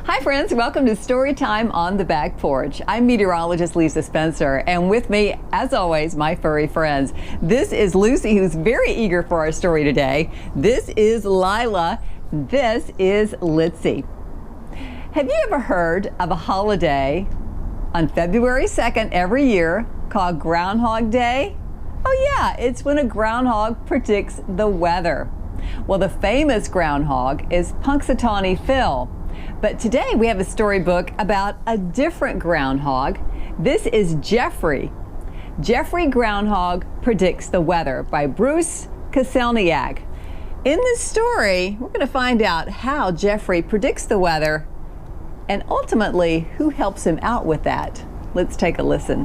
Hi friends, welcome to Story Time on the Back Porch. I'm meteorologist Lisa Spencer, and with me, as always, my furry friends. This is Lucy, who's very eager for our story today. This is Lila. This is Litzy. Have you ever heard of a holiday on February 2nd every year called Groundhog Day? Oh yeah, it's when a groundhog predicts the weather. Well, the famous groundhog is Punxsutawney Phil. But today we have a storybook about a different groundhog. This is Geoffrey. Geoffrey Groundhog Predicts the Weather by Bruce Koscielniak. In this story, we're going to find out how Geoffrey predicts the weather and ultimately who helps him out with that. Let's take a listen.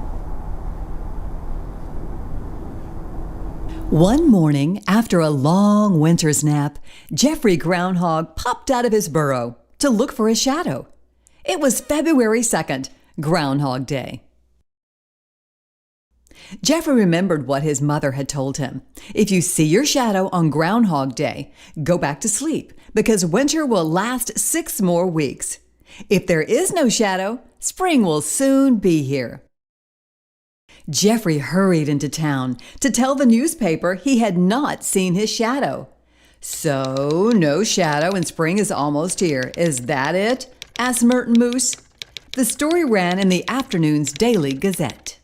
One morning, after a long winter's nap, Geoffrey Groundhog popped out of his burrow to look for his shadow. It was February 2nd, Groundhog Day. Geoffrey remembered what his mother had told him. If you see your shadow on Groundhog Day, go back to sleep because winter will last 6 more weeks. If there is no shadow, spring will soon be here. Geoffrey hurried into town to tell the newspaper he had not seen his shadow. So, no shadow and spring is almost here. Is that it? Asked Merton Moose. The story ran in the afternoon's Daily Gazette.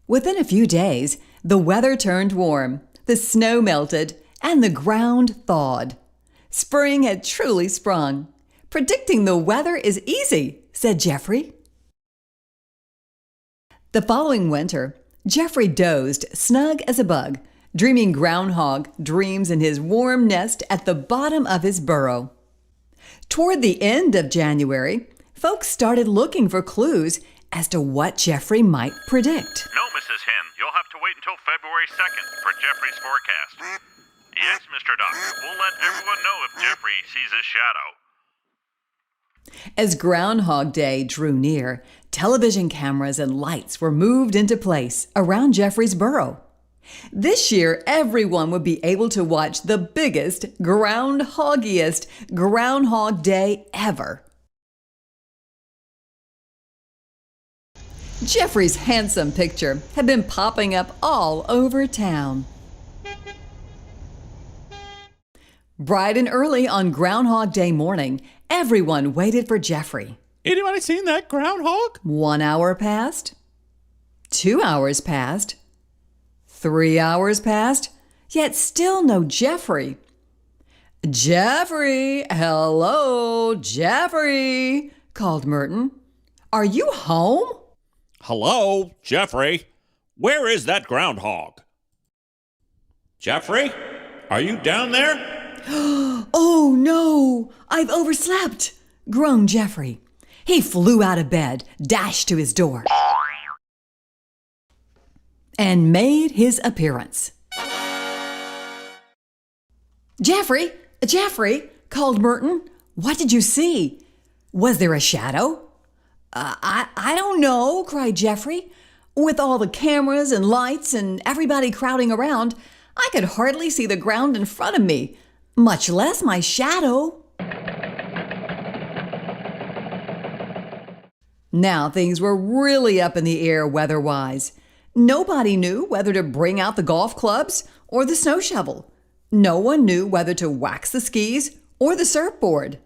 Within a few days, the weather turned warm, the snow melted, and the ground thawed. Spring had truly sprung. Predicting the weather is easy, said Geoffrey. The following winter, Geoffrey dozed snug as a bug, dreaming groundhog dreams in his warm nest at the bottom of his burrow. Toward the end of January, folks started looking for clues as to what Geoffrey might predict. No, Mrs. Hen, you'll have to wait until February 2nd for Geoffrey's forecast. Yes, Mr. Duck, we'll let everyone know if Geoffrey sees his shadow. As Groundhog Day drew near, television cameras and lights were moved into place around Geoffrey's burrow. This year, everyone would be able to watch the biggest, groundhoggiest Groundhog Day ever. Geoffrey's handsome picture had been popping up all over town. Bright and early on Groundhog Day morning, everyone waited for Geoffrey. Anybody seen that groundhog? 1 hour passed. 2 hours passed. 3 hours passed. Yet still no Geoffrey. Geoffrey! Hello, Geoffrey! Called Merton. Are you home? Hello, Geoffrey. Where is that groundhog? Geoffrey, are you down there? Oh no, I've overslept, groaned Geoffrey. He flew out of bed, dashed to his door, and made his appearance. Geoffrey, Geoffrey, called Merton. What did you see? Was there a shadow? I don't know, cried Geoffrey. With all the cameras and lights and everybody crowding around, I could hardly see the ground in front of me, much less my shadow. Now things were really up in the air weather-wise. Nobody knew whether to bring out the golf clubs or the snow shovel. No one knew whether to wax the skis or the surfboard.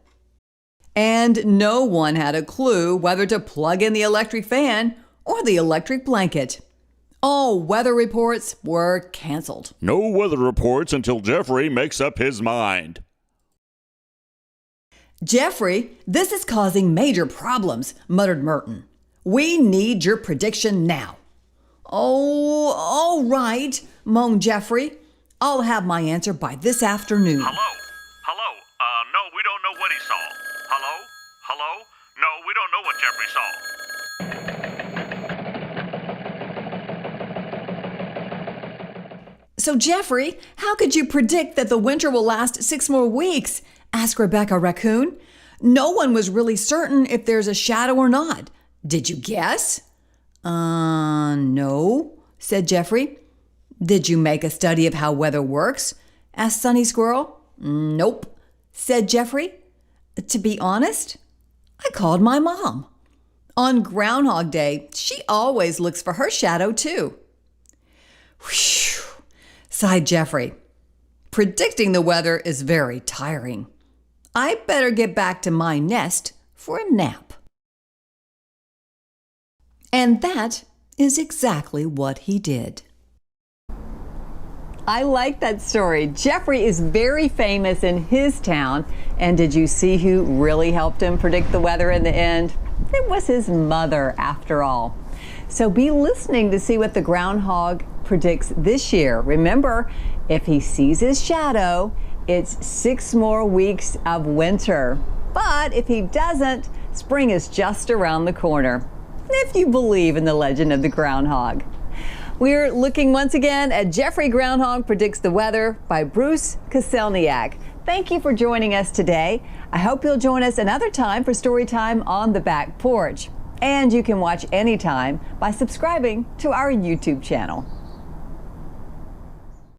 And no one had a clue whether to plug in the electric fan or the electric blanket. All weather reports were canceled. No weather reports until Geoffrey makes up his mind. Geoffrey, this is causing major problems, muttered Merton. We need your prediction now. Oh, all right, moaned Geoffrey. I'll have my answer by this afternoon. Hello? No, we don't know what he saw. Hello? No, we don't know what Geoffrey saw. So, Geoffrey, how could you predict that the winter will last 6 more weeks? Asked Rebecca Raccoon. No one was really certain if there's a shadow or not. Did you guess? No, said Geoffrey. Did you make a study of how weather works? asked Sunny Squirrel. Nope, said Geoffrey. To be honest, I called my mom. On Groundhog Day, she always looks for her shadow too. Whew, sighed Geoffrey. Predicting the weather is very tiring. I better get back to my nest for a nap. And that is exactly what he did. I like that story. Geoffrey is very famous in his town. And did you see who really helped him predict the weather in the end? It was his mother, after all. So be listening to see what the groundhog predicts this year. Remember, if he sees his shadow, it's 6 more weeks of winter. But if he doesn't, spring is just around the corner. If you believe in the legend of the groundhog. We're looking once again at Geoffrey Groundhog Predicts the Weather by Bruce Koscielniak. Thank you for joining us today. I hope you'll join us another time for Storytime on the Back Porch. And you can watch anytime by subscribing to our YouTube channel.